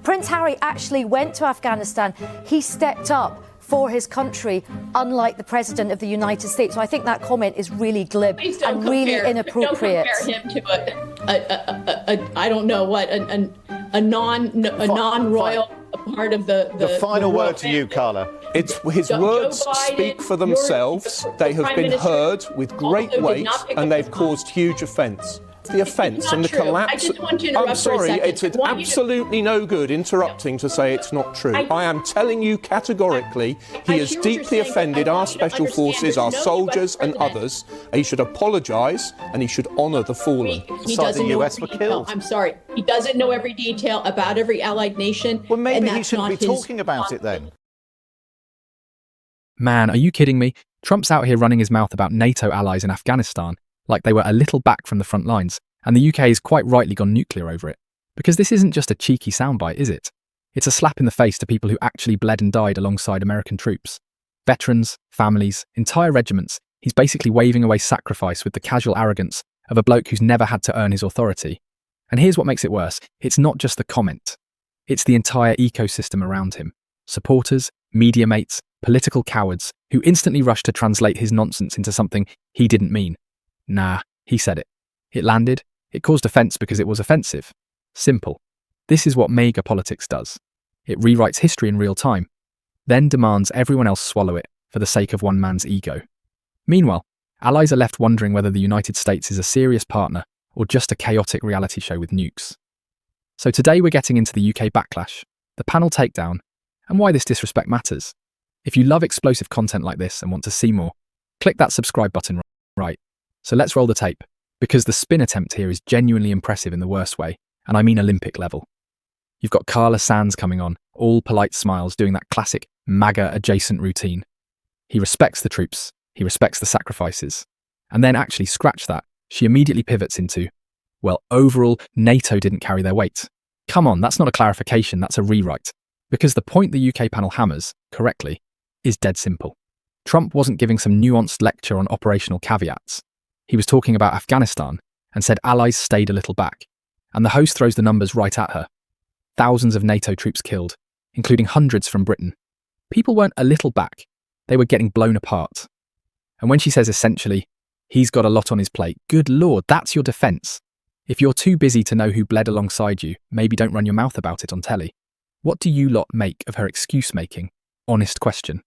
Prince Harry actually went to Afghanistan. He stepped up for his country, unlike the President of the United States. So I think that comment is really glib and really inappropriate. Don't compare him to I don't know what, a non-royal part of the final word to you, Carla. It's his words speak for themselves. They have been heard with great weight, and they've caused huge offence. The offence and the collapse. I just want to interrupt I'm sorry, for a it's second. absolutely no good interrupting to say it's not true. I am telling you categorically, he has deeply offended our special forces, our soldiers and others. He should apologise and he should honour the fallen. He doesn't know every detail. I'm sorry. He doesn't know every detail about every allied nation. Well, maybe he shouldn't be talking about it then. Man, are you kidding me? Trump's out here running his mouth about NATO allies in Afghanistan like they were a little back from the front lines, and the UK has quite rightly gone nuclear over it. Because this isn't just a cheeky soundbite, is it? It's a slap in the face to people who actually bled and died alongside American troops. Veterans, families, entire regiments. He's basically waving away sacrifice with the casual arrogance of a bloke who's never had to earn his authority. And here's what makes it worse. It's not just the comment. It's the entire ecosystem around him. Supporters, media mates, political cowards who instantly rush to translate his nonsense into something he didn't mean. Nah, he said it. It landed. It caused offence because it was offensive. Simple. This is what MAGA politics does. It rewrites history in real time, then demands everyone else swallow it for the sake of one man's ego. Meanwhile, allies are left wondering whether the United States is a serious partner or just a chaotic reality show with nukes. So today we're getting into the UK backlash, the panel takedown, and why this disrespect matters. If you love explosive content like this and want to see more, click that subscribe button right. So let's roll the tape, because the spin attempt here is genuinely impressive in the worst way, and I mean Olympic level. You've got Carla Sands coming on, all polite smiles, doing that classic MAGA adjacent routine. He respects the troops, he respects the sacrifices. And then actually, scratch that, she immediately pivots into, well, overall, NATO didn't carry their weight. Come on, that's not a clarification, that's a rewrite. Because the point the UK panel hammers, correctly, is dead simple. Trump wasn't giving some nuanced lecture on operational caveats. He was talking about Afghanistan and said allies stayed a little back. And the host throws the numbers right at her. Thousands of NATO troops killed, including hundreds from Britain. People weren't a little back, they were getting blown apart. And when she says essentially, he's got a lot on his plate, good lord, that's your defence. If you're too busy to know who bled alongside you, maybe don't run your mouth about it on telly. What do you lot make of her excuse-making? Honest question.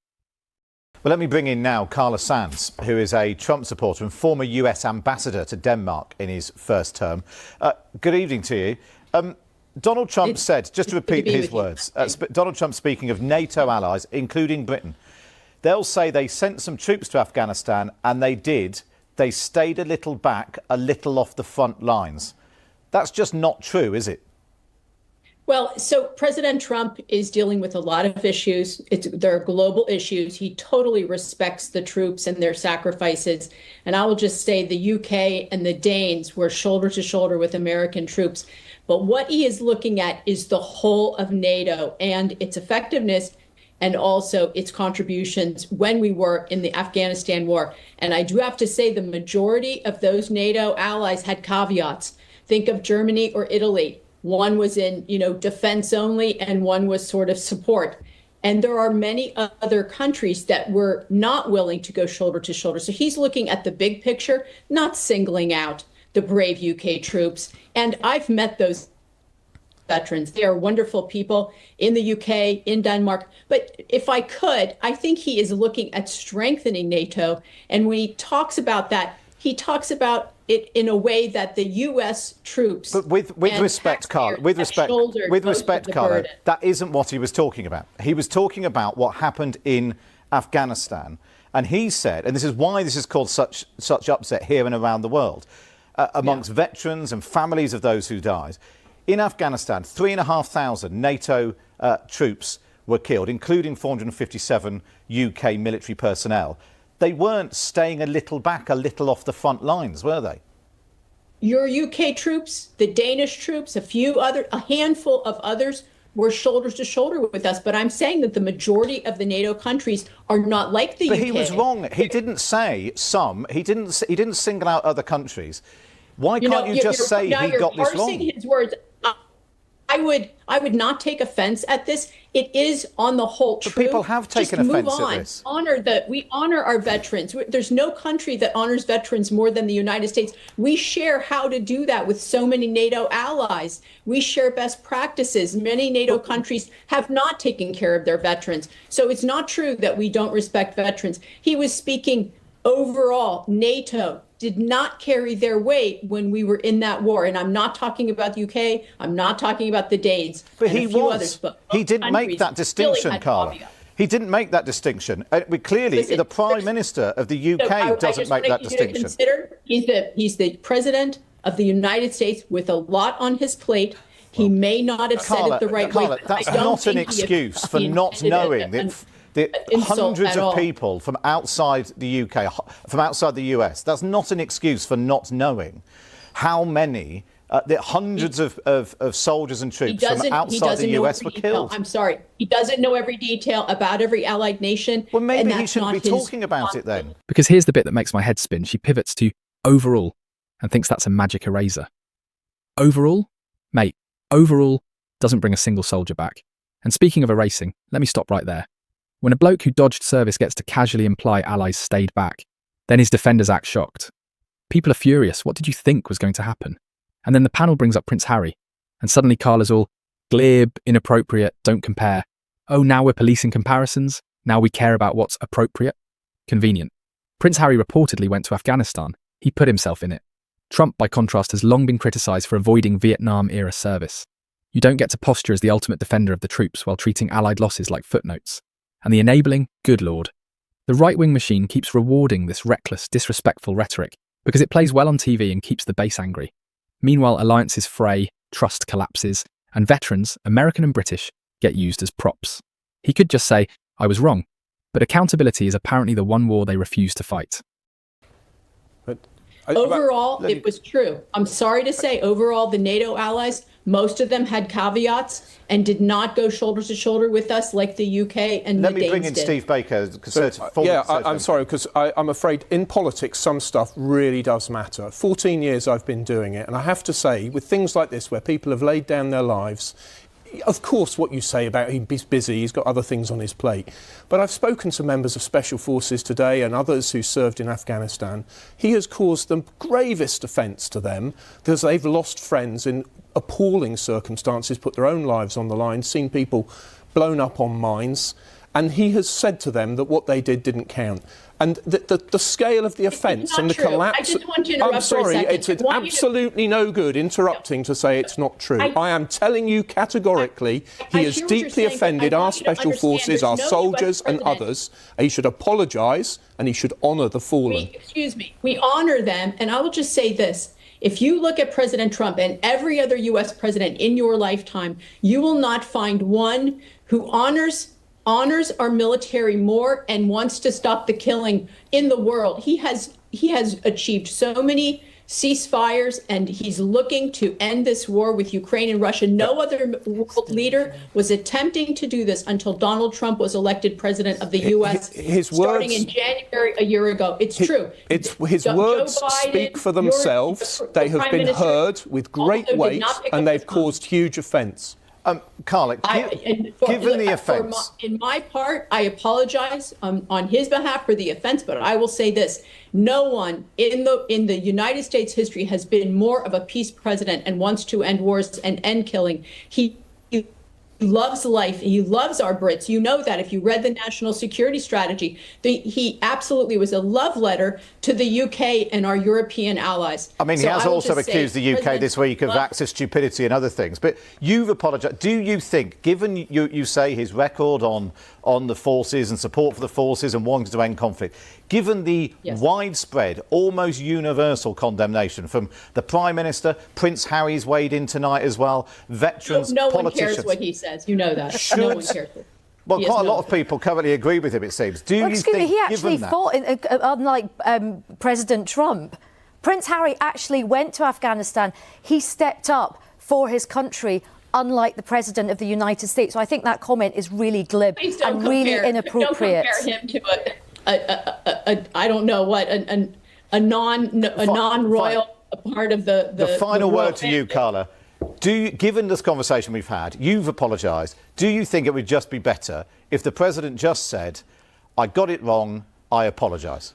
Well, let me bring in now Carla Sands, who is a Trump supporter and former US ambassador to Denmark in his first term. Good evening to you. Donald Trump said, just to repeat his words, Donald Trump speaking of NATO allies, including Britain, they'll say they sent some troops to Afghanistan, and they did. They stayed a little back, a little off the front lines. That's just not true, is it? Well, so President Trump is dealing with a lot of issues. They're global issues. He totally respects the troops and their sacrifices. And I will just say the UK and the Danes were shoulder to shoulder with American troops. But what he is looking at is the whole of NATO and its effectiveness and also its contributions when we were in the Afghanistan war. And I do have to say the majority of those NATO allies had caveats. Think of Germany or Italy. One was in, defense only, and one was sort of support. And there are many other countries that were not willing to go shoulder to shoulder. So he's looking at the big picture, not singling out the brave UK troops. And I've met those veterans. They are wonderful people in the UK, in Denmark. But if I could, I think he is looking at strengthening NATO. And when he talks about that, he talks about it in a way that the U.S. troops. But with respect, Carla, Carla, that isn't what he was talking about. He was talking about what happened in Afghanistan, and he said, and this is why this has caused such upset here and around the world, amongst veterans and families of those who died. In Afghanistan, 3,500 NATO troops were killed, including 457 UK military personnel. They weren't staying a little back, a little off the front lines, were they? Your UK troops, the Danish troops, a handful of others were shoulder to shoulder with us. But I'm saying that the majority of the NATO countries are not like the UK. But he was wrong. He didn't say some. He didn't single out other countries. Why can't you just say he got this wrong? His words. I would not take offense at this. It is on the whole true. But people have taken offense at this. We honor our veterans. There's no country that honors veterans more than the United States. We share how to do that with so many NATO allies. We share best practices. Many NATO countries have not taken care of their veterans. So it's not true that we don't respect veterans. He was speaking overall. NATO did not carry their weight when we were in that war. And I'm not talking about the UK. I'm not talking about the Danes. But he was. He didn't make that distinction, Carla. He didn't make that distinction. Clearly, the Prime Minister of the UK doesn't make that distinction. He's the President of the United States with a lot on his plate. He may not have said it the right way. That's not an excuse for not knowing the hundreds of people from outside the UK, from outside the US. That's not an excuse for not knowing how many, the hundreds of soldiers and troops from outside the US were killed. I'm sorry. He doesn't know every detail about every allied nation. Well, maybe he shouldn't be talking about it then. Because here's the bit that makes my head spin. She pivots to overall and thinks that's a magic eraser. Overall? Mate, overall doesn't bring a single soldier back. And speaking of erasing, let me stop right there. When a bloke who dodged service gets to casually imply allies stayed back, then his defenders act shocked. People are furious. What did you think was going to happen? And then the panel brings up Prince Harry, and suddenly Carla's all glib, inappropriate, don't compare. Oh, now we're policing comparisons? Now we care about what's appropriate? Convenient. Prince Harry reportedly went to Afghanistan. He put himself in it. Trump, by contrast, has long been criticised for avoiding Vietnam-era service. You don't get to posture as the ultimate defender of the troops while treating allied losses like footnotes. And the enabling, good lord. The right-wing machine keeps rewarding this reckless, disrespectful rhetoric because it plays well on TV and keeps the base angry. Meanwhile, alliances fray, trust collapses, and veterans, American and British, get used as props. He could just say, I was wrong, but accountability is apparently the one war they refuse to fight. Overall, it was true. I'm sorry to say, overall, the NATO allies, most of them had caveats and did not go shoulder to shoulder with us like the UK and the Danes did. Let me bring in Steve Baker. I'm sorry, because I'm afraid in politics some stuff really does matter. 14 years I've been doing it, and I have to say, with things like this where people have laid down their lives, of course, what you say about he's busy, he's got other things on his plate. But I've spoken to members of Special Forces today and others who served in Afghanistan. He has caused the gravest offence to them because they've lost friends in appalling circumstances, put their own lives on the line, seen people blown up on mines. And he has said to them that what they did didn't count. And the scale of the offence and the collapse... I just want to interrupt I'm sorry, for a second. it's absolutely no good interrupting to say it's not true. I am telling you categorically, he has deeply offended our special forces, our soldiers and others. He should apologise and he should honour the fallen. We honour them, and I will just say this. If you look at President Trump and every other U.S. president in your lifetime, you will not find one who honors our military more and wants to stop the killing in the world. He has achieved so many ceasefires, and he's looking to end this war with Ukraine and Russia. No other world leader was attempting to do this until Donald Trump was elected president of the U.S. starting in January a year ago. It's true. His words speak for themselves. They have been heard with great weight, and they've caused huge offence. Carla, given the offence... In my part, I apologize on his behalf for the offence, but I will say this. No one in the United States history has been more of a peace president and wants to end wars and end killing. He loves life. He loves our Brits. You know that if you read the national security strategy. He absolutely was a love letter to the UK and our European allies. I mean, he has also accused the UK this week of Axis stupidity and other things. But you've apologised. Do you think, given you say his record on the forces and support for the forces and wanting to end conflict, given the widespread, almost universal condemnation from the Prime Minister, Prince Harry's weighed in tonight as well, veterans, no politicians... No one cares what he says. You know that. No one cares. Well, quite a lot of people currently agree with him, it seems. He actually fought, unlike President Trump. Prince Harry actually went to Afghanistan. He stepped up for his country, unlike the President of the United States. So I think that comment is really glib and really inappropriate. Don't compare him to I don't know what, a non-royal part of the final word to you, Carla. Given this conversation we've had, you've apologised. Do you think it would just be better if the president just said, I got it wrong, I apologise?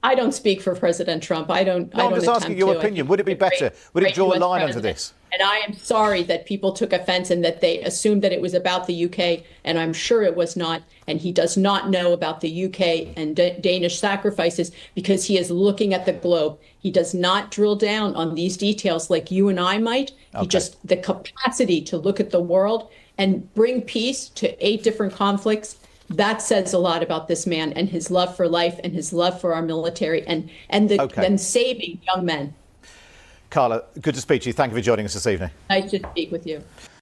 I don't speak for President Trump. I'm just asking your opinion. Would it be better? Would it draw a line under this? And I am sorry that people took offense and that they assumed that it was about the UK, and I'm sure it was not. And he does not know about the UK and Danish sacrifices because he is looking at the globe. He does not drill down on these details like you and I might. Okay. He just, the capacity to look at the world and bring peace to 8 different conflicts. That says a lot about this man and his love for life and his love for our military and saving young men. Carla, good to speak to you. Thank you for joining us this evening. Nice to speak with you.